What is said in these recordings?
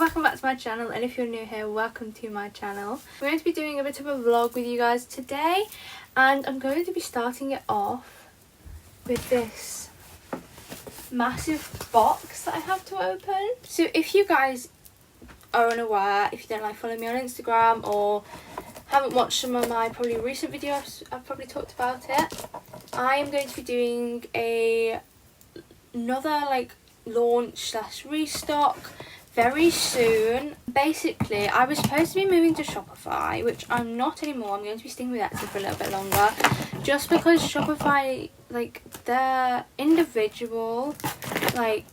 welcome back to my channel, and if you're new here, welcome to my channel. We're going to be doing a bit of a vlog with you guys today, and I'm going to be starting it off with this massive box that I have to open. So if you guys are unaware, if you don't like follow me on Instagram or haven't watched some of my probably recent videos, I've probably talked about it. I am going to be doing another like launch slash restock very soon. Basically, I was supposed to be moving to Shopify, which I'm not anymore. I'm going to be sticking with Etsy for a little bit longer, just because Shopify, like, their individual like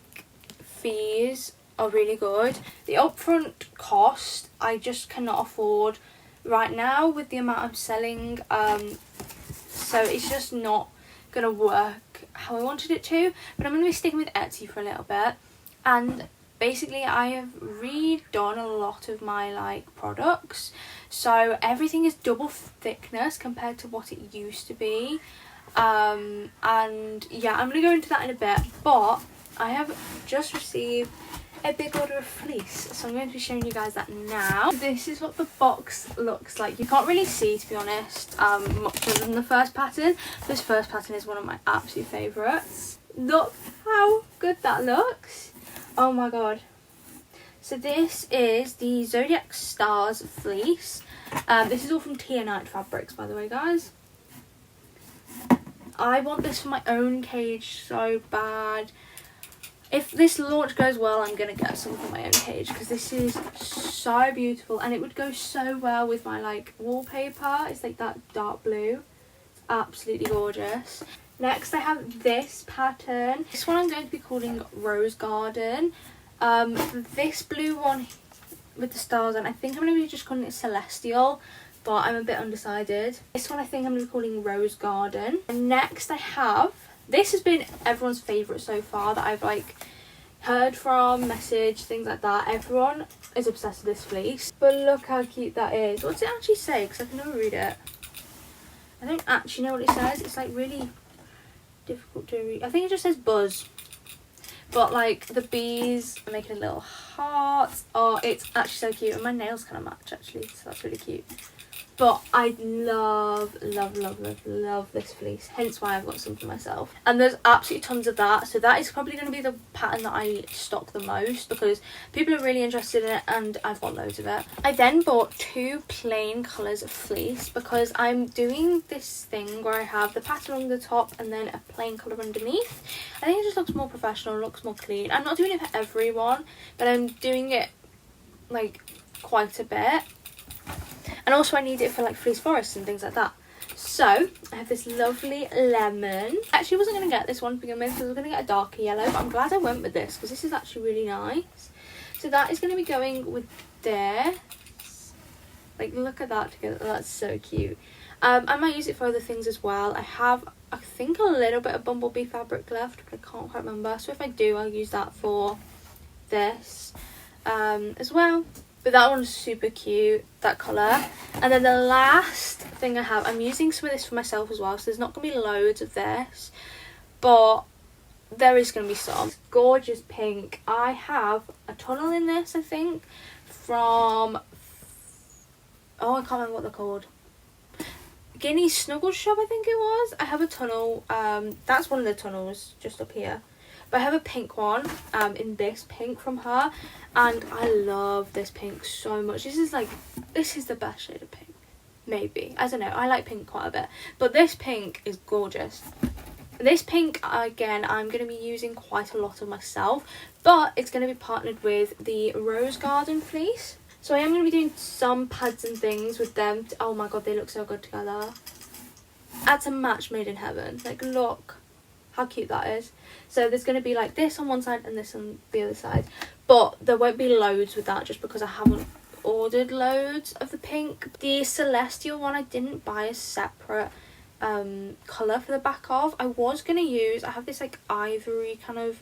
fees are really good. The upfront cost I just cannot afford right now with the amount I'm selling, so it's just not gonna work how I wanted it to. But I'm gonna be sticking with Etsy for a little bit, and basically I have redone a lot of my like products, so everything is double thickness compared to what it used to be, and yeah, I'm gonna go into that in a bit. But I have just received a big order of fleece, so I'm going to be showing you guys that now. This is what the box looks like. You can't really see, to be honest, much other than the first pattern. This first pattern is one of my absolute favourites. Look how good that looks. Oh my god. So this is the Zodiac Stars fleece. This is all from Tia Knight Fabrics, by the way, guys. I want this for my own cage so bad. If this launch goes well, I'm going to get some for my own cage, because this is so beautiful, and it would go so well with my like wallpaper. It's like that dark blue. It's absolutely gorgeous. Next I have this pattern. This one I'm going to be calling Rose Garden. This blue one with the stars, and I think I'm going to be just calling it Celestial, but I'm a bit undecided. This one I think I'm going to be calling Rose Garden. And next I have, this has been everyone's favourite so far that I've like heard from, message, things like that. Everyone is obsessed with this fleece. But look how cute that is. What does it actually say? Because I can never read it. I don't actually know what it says. It's like really difficult to read. I think it just says buzz. But like the bees are making a little heart. Oh, it's actually so cute. And my nails kind of match actually, so that's really cute. But I love this fleece, hence why I've got some for myself. And there's absolutely tons of that, so that is probably going to be the pattern that I stock the most, because people are really interested in it and I've got loads of it. I then bought two plain colours of fleece, because I'm doing this thing where I have the pattern on the top and then a plain colour underneath. I think it just looks more professional, looks more clean. I'm not doing it for everyone, but I'm doing it like quite a bit. And also I need it for like fleece forests and things like that. So I have this lovely lemon. I actually wasn't going to get this one to begin with, because I was going to get a darker yellow, but I'm glad I went with this, because this is actually really nice. So that is going to be going with this. Like, look at that together. That's so cute. I might use it for other things as well. I have, I think, a little bit of bumblebee fabric left, but I can't quite remember. So if I do, I'll use that for this as well. But that one's super cute, that colour. And then the last thing I have, I'm using some of this for myself as well, so there's not going to be loads of this, but there is going to be some. Gorgeous pink. I have a tunnel in this, I think, from, oh, I can't remember what they're called. Guinea Snuggle Shop, I think it was. I have a tunnel, that's one of the tunnels just up here. But I have a pink one in this pink from her, and I love this pink so much. This is the best shade of pink, maybe. I don't know, I like pink quite a bit, but this pink is gorgeous. This pink, again, I'm going to be using quite a lot of myself, but it's going to be partnered with the Rose Garden fleece. So I am going to be doing some pads and things with them. Oh my god, they look so good together. That's a match made in heaven. Like, look how cute that is. So there's going to be like this on one side and this on the other side, but there won't be loads with that, just because I haven't ordered loads of the pink. The Celestial one I didn't buy a separate colour for the back of. I was going to use, I have this like ivory kind of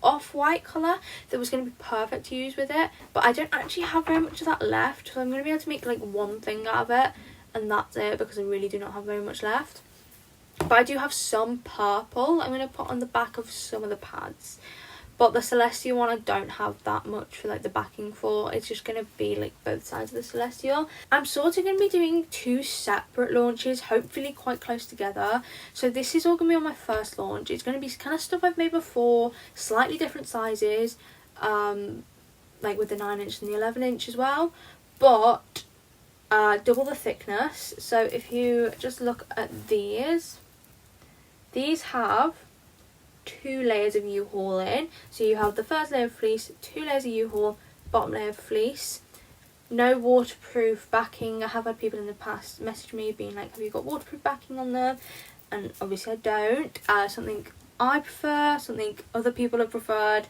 off-white colour that was going to be perfect to use with it, but I don't actually have very much of that left, so I'm going to be able to make like one thing out of it, and that's it, because I really do not have very much left. But I do have some purple I'm going to put on the back of some of the pads. But the Celestial one I don't have that much for like the backing for. It's just going to be like both sides of the Celestial. I'm sort of going to be doing 2 separate launches, hopefully quite close together. So this is all going to be on my first launch. It's going to be kind of stuff I've made before, slightly different sizes, like with the 9-inch and the 11-inch as well, but double the thickness. So if you just look at these have 2 layers of U-haul in. So you have the first layer of fleece, 2 layers of U-haul, bottom layer of fleece. No waterproof backing. I have had people in the past message me being like, have you got waterproof backing on them? And obviously I don't. Something I prefer, something other people have preferred.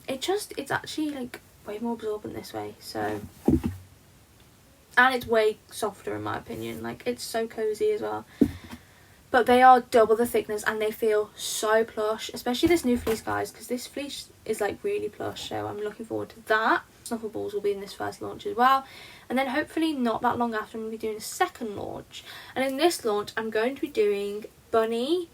It's actually like way more absorbent this way, so, and it's way softer in my opinion. Like, it's so cozy as well. But they are double the thickness and they feel so plush, especially this new fleece, guys, because this fleece is like really plush, so I'm looking forward to that. Snuffle balls will be in this first launch as well, and then hopefully not that long after I'm going to be doing a second launch. And in this launch I'm going to be doing bunny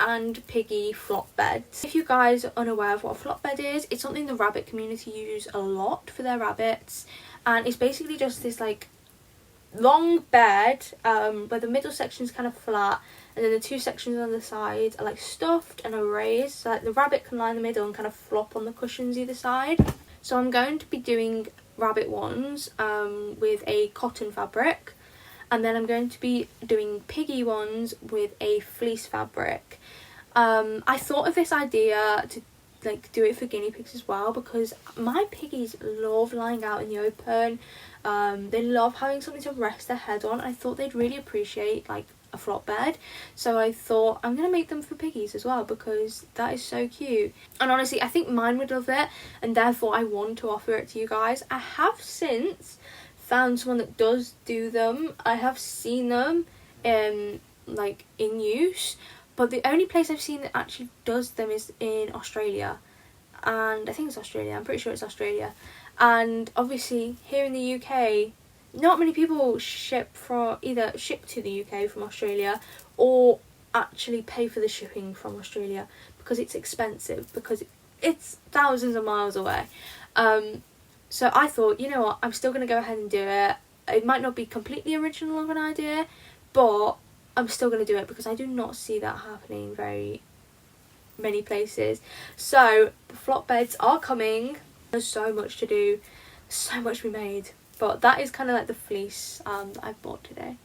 and piggy flop beds. If you guys are unaware of what a flop bed is, it's something the rabbit community use a lot for their rabbits, and it's basically just this like long bed where the middle section is kind of flat, and then the 2 sections on the side are like stuffed and are raised, so like the rabbit can lie in the middle and kind of flop on the cushions either side. So I'm going to be doing rabbit ones with a cotton fabric, and then I'm going to be doing piggy ones with a fleece fabric. I thought of this idea to like do it for guinea pigs as well, because my piggies love lying out in the open. They love having something to rest their head on. I thought they'd really appreciate like a flop bed, so I thought I'm gonna make them for piggies as well, because that is so cute. And honestly, I think mine would love it, and therefore I want to offer it to you guys. I have since found someone that does do them. I have seen them like in use, but the only place I've seen that actually does them is in Australia, and I think it's Australia, I'm pretty sure it's Australia. And obviously here in the UK, not many people either ship to the UK from Australia or actually pay for the shipping from Australia, because it's expensive, because it's thousands of miles away. So I thought, you know what, I'm still going to go ahead and do it. It might not be completely original of an idea, but I'm still going to do it, because I do not see that happening very many places. So the flop beds are coming. There's so much to do, so much to be made, but that is kind of like the fleece that I bought today.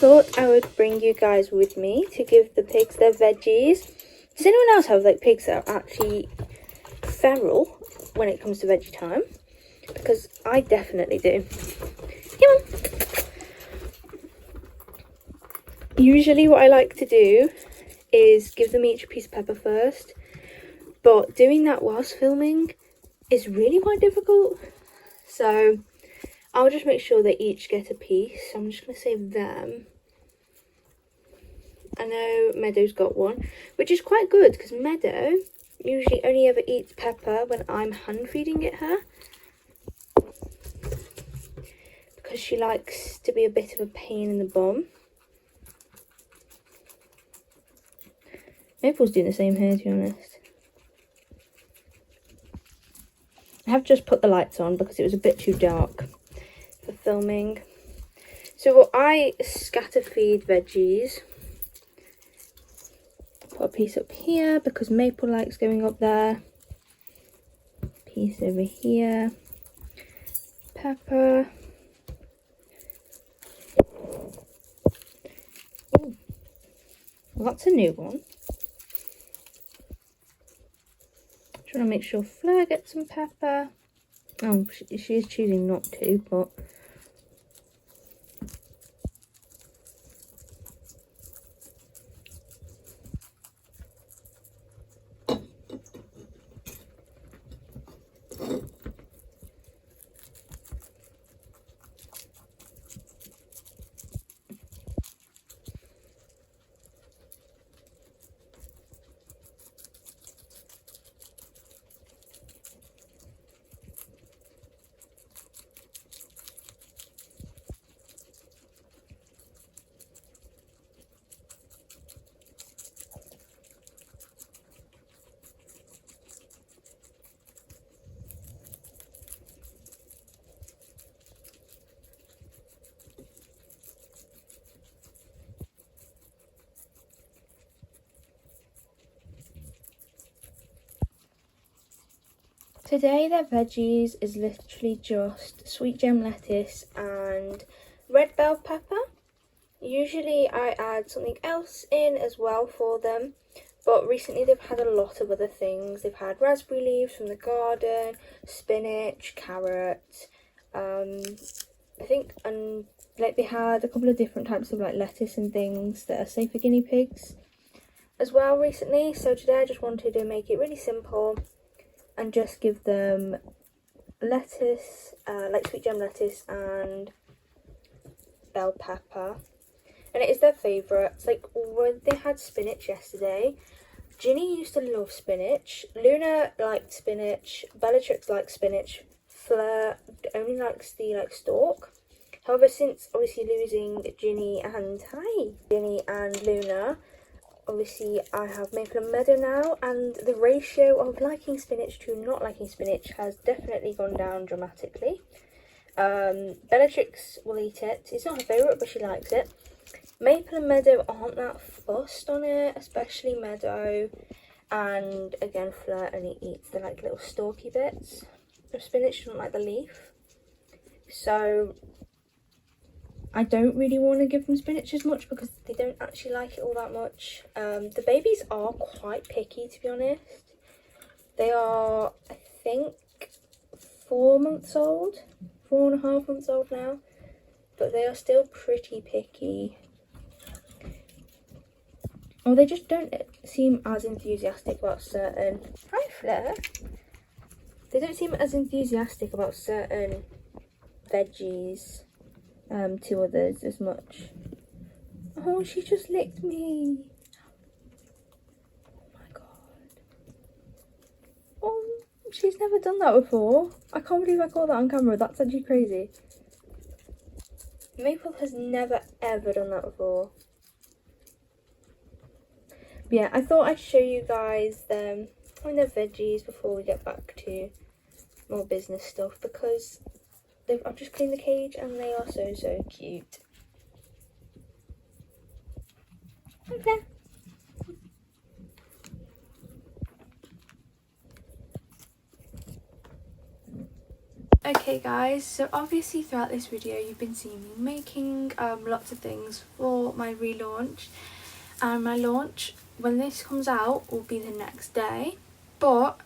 thought I would bring you guys with me to give the pigs their veggies. Does anyone else have like pigs that are actually feral when it comes to veggie time? Because I definitely do. Come on. Usually what I like to do is give them each a piece of pepper first, but doing that whilst filming is really quite difficult. So I'll just make sure they each get a piece. So I'm just going to save them. I know Meadow's got one, which is quite good because Meadow usually only ever eats pepper when I'm hand feeding it her, because she likes to be a bit of a pain in the bum. Maple's doing the same here, to be honest. I have just put the lights on because it was a bit too dark for filming. So I scatter feed veggies. Put a piece up here because Maple likes going up there. Piece over here. Pepper. Ooh. Well, that's a new one. Trying to make sure Fleur gets some pepper. Oh, she is choosing not to, but today their veggies is literally just sweet gem lettuce and red bell pepper. Usually I add something else in as well for them, but recently they've had a lot of other things. They've had raspberry leaves from the garden, spinach, carrot, I think, and like they had a couple of different types of like lettuce and things that are safe for guinea pigs as well recently. So today I just wanted to make it really simple and just give them lettuce, like sweet gem lettuce and bell pepper. And it is their favourites. Like when they had spinach yesterday, Ginny used to love spinach, Luna liked spinach, Bellatrix likes spinach, Fleur only likes the stalk. However, since obviously losing Ginny and Luna, obviously I have Maple and Meadow now, and the ratio of liking spinach to not liking spinach has definitely gone down dramatically. Bellatrix will eat it. It's not her favourite, but she likes it. Maple and Meadow aren't that fussed on it, especially Meadow. And again, Fleur only eats the little stalky bits of spinach. She doesn't like the leaf. So I don't really want to give them spinach as much because they don't actually like it all that much. The babies are quite picky, to be honest. They are, I think, 4 months old, 4.5 months old now, but they are still pretty picky. Or they just don't seem as enthusiastic about certain... Hi, Fleur. They don't seem as enthusiastic about certain veggies to others as much. Oh, she just licked me. Oh my god. Oh, she's never done that before. I can't believe I caught that on camera. That's actually crazy. Maple has never ever done that before. But yeah, I thought I'd show you guys them on their veggies before we get back to more business stuff, because I've just cleaned the cage and they are so cute. Okay. Okay guys, so obviously throughout this video you've been seeing me making lots of things for my relaunch, and my launch, when this comes out, will be the next day. But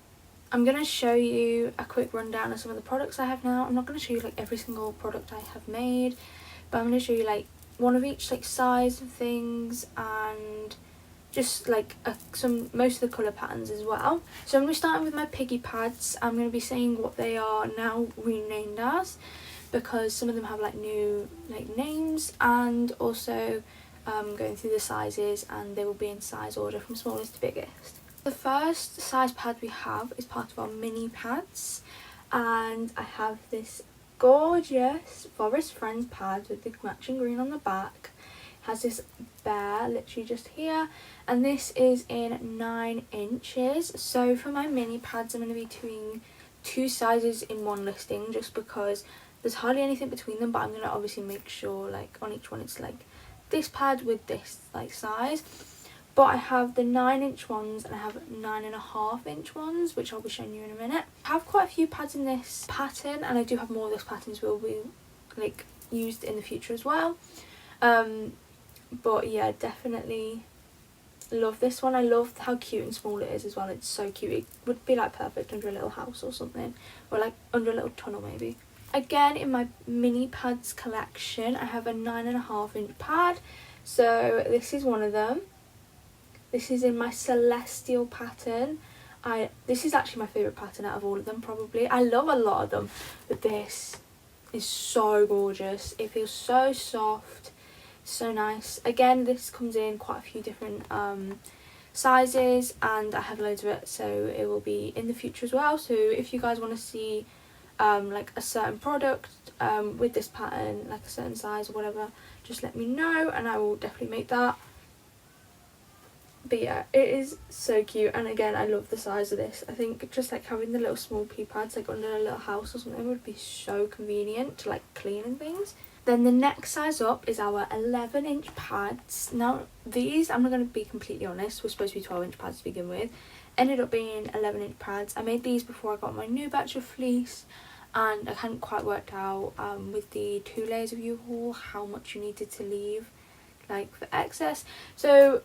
I'm going to show you a quick rundown of some of the products I have now. I'm not going to show you like every single product I have made, but I'm going to show you like one of each like size of things, and just like most of the colour patterns as well. So I'm going to be starting with my Piggy pads. I'm going to be saying what they are now renamed as, because some of them have like new like names, and also going through the sizes, and they will be in size order from smallest to biggest. The first size pad we have is part of our mini pads, and I have this gorgeous Forest Friends pad with the matching green on the back. It has this bear literally just here, and this is in 9 inches. So for my mini pads I'm going to be doing 2 sizes in one listing, just because there's hardly anything between them, but I'm going to obviously make sure like on each one it's like this pad with this like size. But I have the 9-inch ones and I have 9.5-inch ones, which I'll be showing you in a minute. I have quite a few pads in this pattern, and I do have more of this patterns will be like used in the future as well. But yeah, definitely love this one. I love how cute and small it is as well. It's so cute. It would be like perfect under a little house or something, or like under a little tunnel maybe. Again, in my mini pads collection I have a 9.5-inch pad, so this is one of them. This is in my Celestial pattern. This is actually my favourite pattern out of all of them probably. I love a lot of them, but this is so gorgeous. It feels so soft, so nice. Again, this comes in quite a few different sizes, and I have loads of it, so it will be in the future as well. So if you guys want to see like a certain product with this pattern, like a certain size or whatever, just let me know and I will definitely make that. But yeah, it is so cute, and again I love the size of this. I think just like having the little small pea pads like under a little house or something would be so convenient to like clean and things. Then the next size up is our 11-inch pads. Now these, I'm not going to be completely honest, were supposed to be 12-inch pads to begin with, ended up being 11-inch pads. I made these before I got my new batch of fleece, and I hadn't quite worked out with the 2 layers of U-haul how much you needed to leave like for excess. So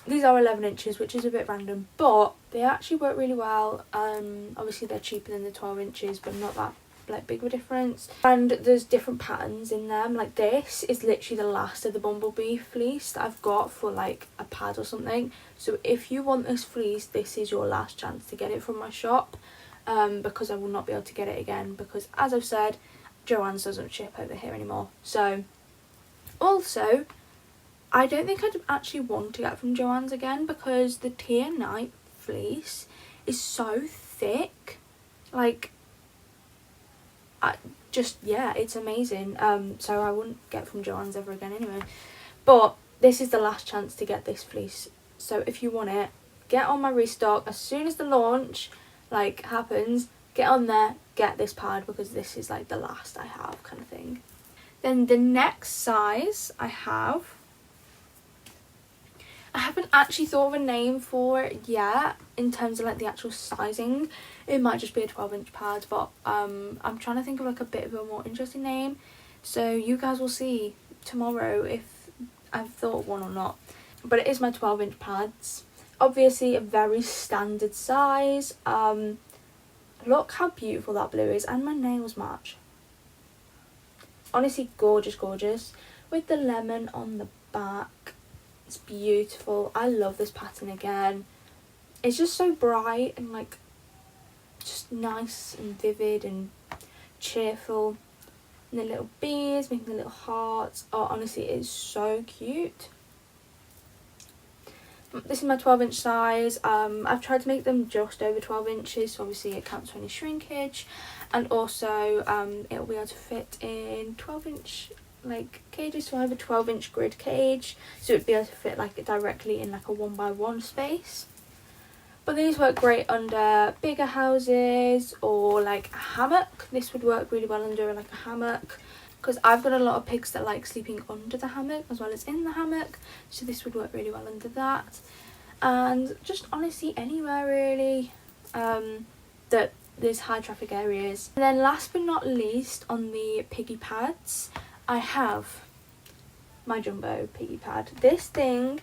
these are 11 inches, which is a bit random, but they actually work really well. Obviously they're cheaper than the 12 inches, but not that like big of a difference. And there's different patterns in them. Like this is literally the last of the bumblebee fleece that I've got for like a pad or something. So if you want this fleece, this is your last chance to get it from my shop, because I will not be able to get it again, because as I've said, Joann's doesn't ship over here anymore. So also, I don't think I'd actually want to get from Joann's again, because the Tea and Night fleece is so thick. Like, yeah, it's amazing. So I wouldn't get from Joann's ever again anyway. But this is the last chance to get this fleece. So if you want it, get on my restock as soon as the launch like happens. Get on there, get this pad, because this is like the last I have kind of thing. Then the next size I haven't actually thought of a name for it yet in terms of like the actual sizing. It might just be a 12-inch pad, but I'm trying to think of like a bit of a more interesting name. So you guys will see tomorrow if I've thought of one or not. But it is my 12-inch pads. Obviously a very standard size. Look how beautiful that blue is, and my nails match. Honestly, gorgeous, gorgeous. With the lemon on the back. It's beautiful. I love this pattern again. It's just so bright and like just nice and vivid and cheerful. And the little bees making the little hearts. Oh, honestly, it is so cute. This is my 12-inch size. I've tried to make them just over 12 inches, so obviously it counts for any shrinkage. And also it'll be able to fit in 12-inch like cages. So I have a 12-inch grid cage, so it'd be able to fit like directly in like a 1x1 space. But these work great under bigger houses or like a hammock. This would work really well under like a hammock, because I've got a lot of pigs that like sleeping under the hammock as well as in the hammock, so this would work really well under that. And just honestly anywhere really that there's high traffic areas. And then last but not least, on the piggy pads, I have my jumbo piggy pad. This thing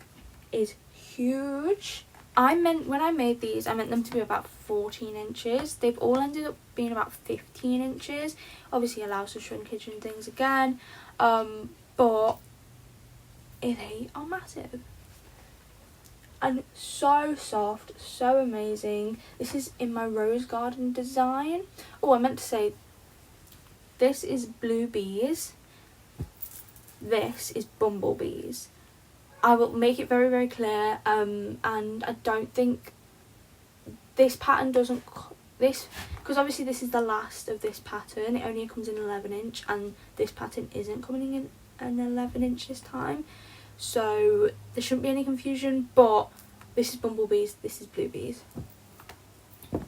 is huge. When I made these, I meant them to be about 14 inches. They've all ended up being about 15 inches. Obviously allows for shrinkage and things again. But they are massive. And so soft, so amazing. This is in my rose garden design. Oh, I meant to say, this is blue bees. This is bumblebees. I will make it very, very clear, and I don't think this pattern doesn't, because obviously this is the last of this pattern. It only comes in 11 inch, and this pattern isn't coming in an 11 inch this time, so there shouldn't be any confusion. But this is bumblebees, this is blue bees. But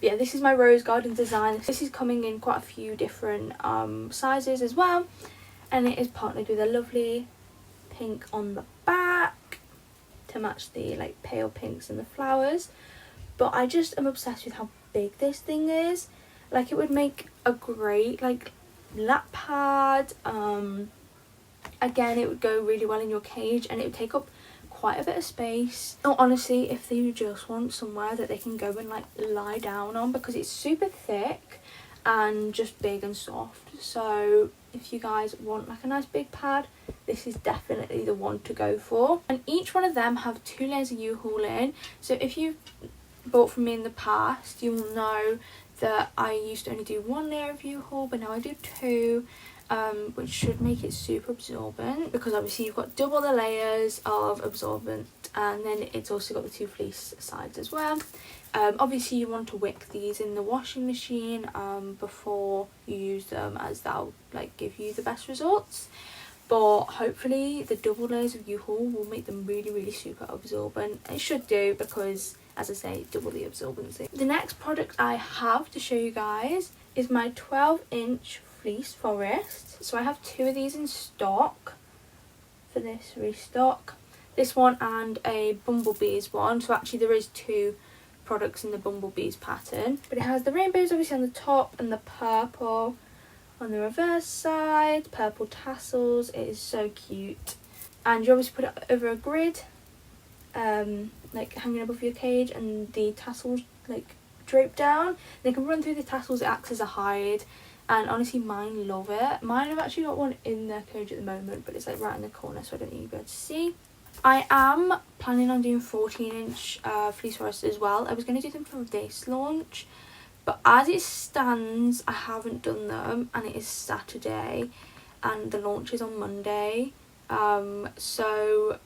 yeah, this is my rose garden design. This is coming in quite a few different sizes as well, and it is partnered with a lovely pink on the back to match the like pale pinks and the flowers. But I just am obsessed with how big this thing is. Like, it would make a great like lap pad. Again, it would go really well in your cage, and it would take up quite a bit of space. Or honestly, if you just want somewhere that they can go and like lie down on, because it's super thick and just big and soft. So if you guys want like a nice big pad, this is definitely the one to go for. And each one of them have 2 layers of U-haul in. So if you've bought from me in the past, you will know that I used to only do 1 layer of U-haul, but now I do 2, which should make it super absorbent, because obviously you've got double the layers of absorbent, and then it's also got the 2 fleece sides as well. Obviously you want to wick these in the washing machine before you use them, as that'll like give you the best results. But hopefully the double layers of U-haul will make them really, really super absorbent. It should do, because as I say, double the absorbency. The next product I have to show you guys is my 12-inch fleece forest. So I have 2 of these in stock for this restock. This one and a bumblebees one. So actually there is 2 products in the bumblebees pattern. But it has the rainbows obviously on the top and the purple on the reverse side. Purple tassels. It is so cute. And you obviously put it over a grid, like hanging above your cage, and the tassels like drape down. They can run through the tassels. It acts as a hide, and honestly mine love it. Mine have actually got one in their cage at the moment, but it's like right in the corner, so I don't think you'll be able to see. I am planning on doing 14-inch fleece forests as well. I was going to do them for this launch, but as it stands I haven't done them, and it is Saturday and the launch is on Monday. So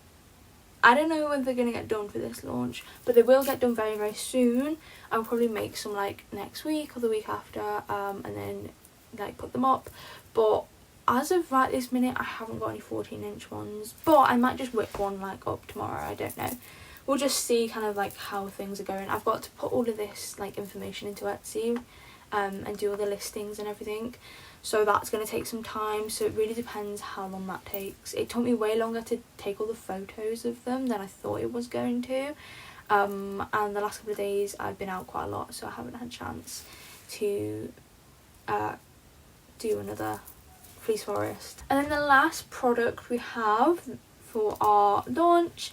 I don't know when they're going to get done for this launch, but they will get done very, very soon. I'll probably make some like next week or the week after, and then like put them up. But as of right this minute, I haven't got any 14-inch ones, but I might just whip one like up tomorrow. I don't know. We'll just see kind of like how things are going. I've got to put all of this like information into Etsy, and do all the listings and everything. So that's going to take some time, so it really depends how long that takes. It took me way longer to take all the photos of them than I thought it was going to. And the last couple of days I've been out quite a lot, so I haven't had a chance to do another fleece forest. And then the last product we have for our launch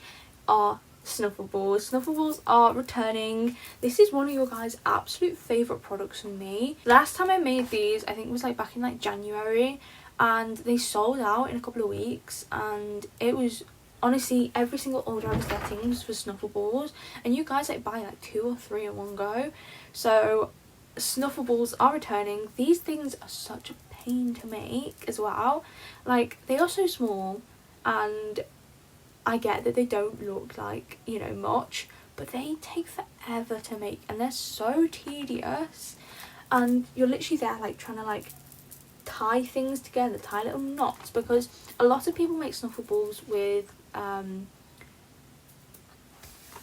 are Snuffle balls. Snuffle balls are returning. This is one of your guys' absolute favourite products from me. Last time I made these, I think it was like back in like January, and they sold out in a couple of weeks, and it was honestly every single order I was getting was for Snuffle balls, and you guys like buy like 2 or 3 in one go. So Snuffle balls are returning. These things are such a pain to make as well. Like, they are so small, and I get that they don't look like, you know, much, but they take forever to make, and they're so tedious, and you're literally there like trying to like tie things together, tie little knots, because a lot of people make Snuffle balls with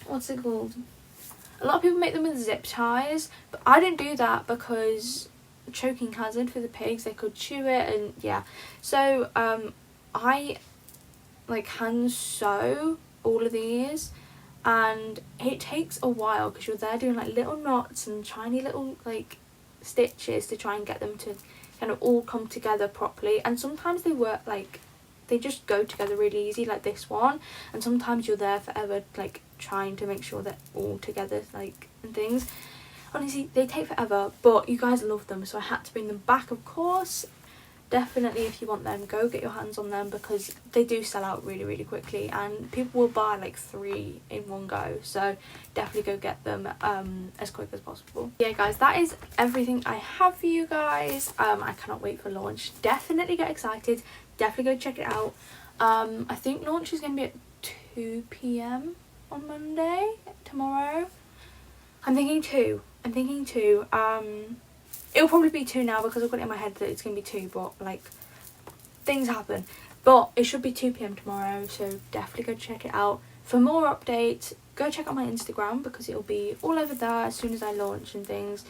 what's it called? A lot of people make them with zip ties, but I don't do that because choking hazard for the pigs. They could chew it, and yeah. So I like hand sew all of these, and it takes a while because you're there doing like little knots and tiny little like stitches to try and get them to kind of all come together properly. And sometimes they work like they just go together really easy, like this one, and sometimes you're there forever like trying to make sure they're all together like and things. Honestly, they take forever, but you guys love them, so I had to bring them back, of course. Definitely, if you want them, go get your hands on them because they do sell out really, really quickly, and people will buy like 3 in one go. So definitely go get them as quick as possible. Yeah, guys, that is everything I have for you guys. I cannot wait for launch. Definitely get excited. Definitely go check it out. I think launch is going to be at 2 p.m. on Monday, tomorrow. I'm thinking 2. It'll probably be 2 now because I've got it in my head that it's going to be 2, but like things happen. But it should be 2 p.m. tomorrow, so definitely go check it out. For more updates, go check out my Instagram because it'll be all over there as soon as I launch and things.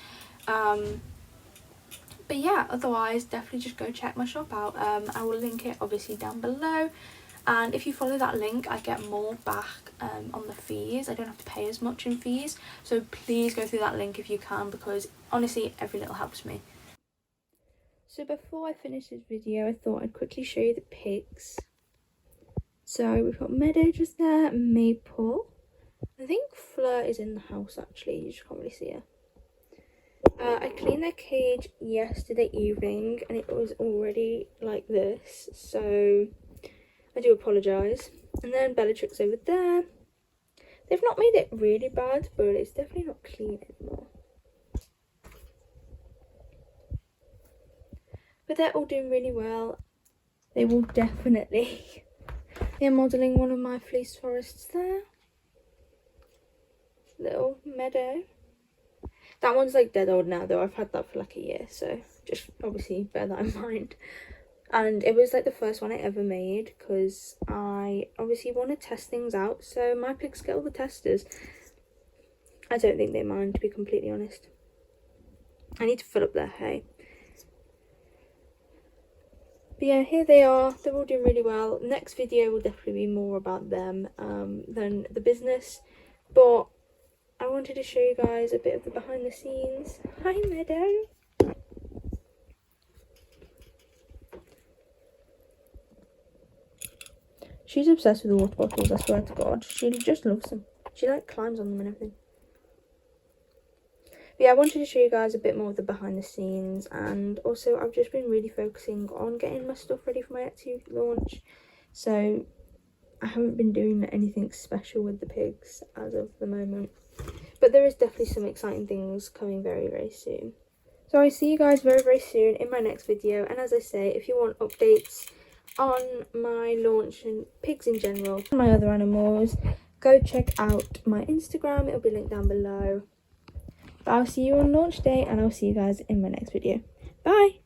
But yeah, otherwise definitely just go check my shop out. I will link it obviously down below. And if you follow that link, I get more back on the fees. I don't have to pay as much in fees. So please go through that link if you can, because honestly, every little helps me. So before I finish this video, I thought I'd quickly show you the pigs. So we've got Meadow just there, Maple. I think Fleur is in the house actually, you just can't really see her. I cleaned their cage yesterday evening and it was already like this, so I do apologise. And then Bellatrix over there. They've not made it really bad, but it's definitely not clean anymore. But they're all doing really well. They will definitely. They're modelling one of my fleece forests there. Little Meadow. That one's like dead old now though. I've had that for like a year, so just obviously bear that in mind. And it was like the first one I ever made because I obviously want to test things out. So my pigs get all the testers. I don't think they mind, to be completely honest. I need to fill up their hay. But yeah, here they are. They're all doing really well. Next video will definitely be more about them than the business. But I wanted to show you guys a bit of the behind the scenes. Hi, Meadow. She's obsessed with the water bottles, I swear to God. She just loves them. She like climbs on them and everything. But yeah, I wanted to show you guys a bit more of the behind the scenes, and also I've just been really focusing on getting my stuff ready for my Etsy launch. So I haven't been doing anything special with the pigs as of the moment. But there is definitely some exciting things coming very, very soon. So I see you guys very, very soon in my next video. And as I say, if you want updates on my launch and pigs in general and my other animals, go check out my Instagram. It'll be linked down below. But I'll see you on launch day, and I'll see you guys in my next video. Bye.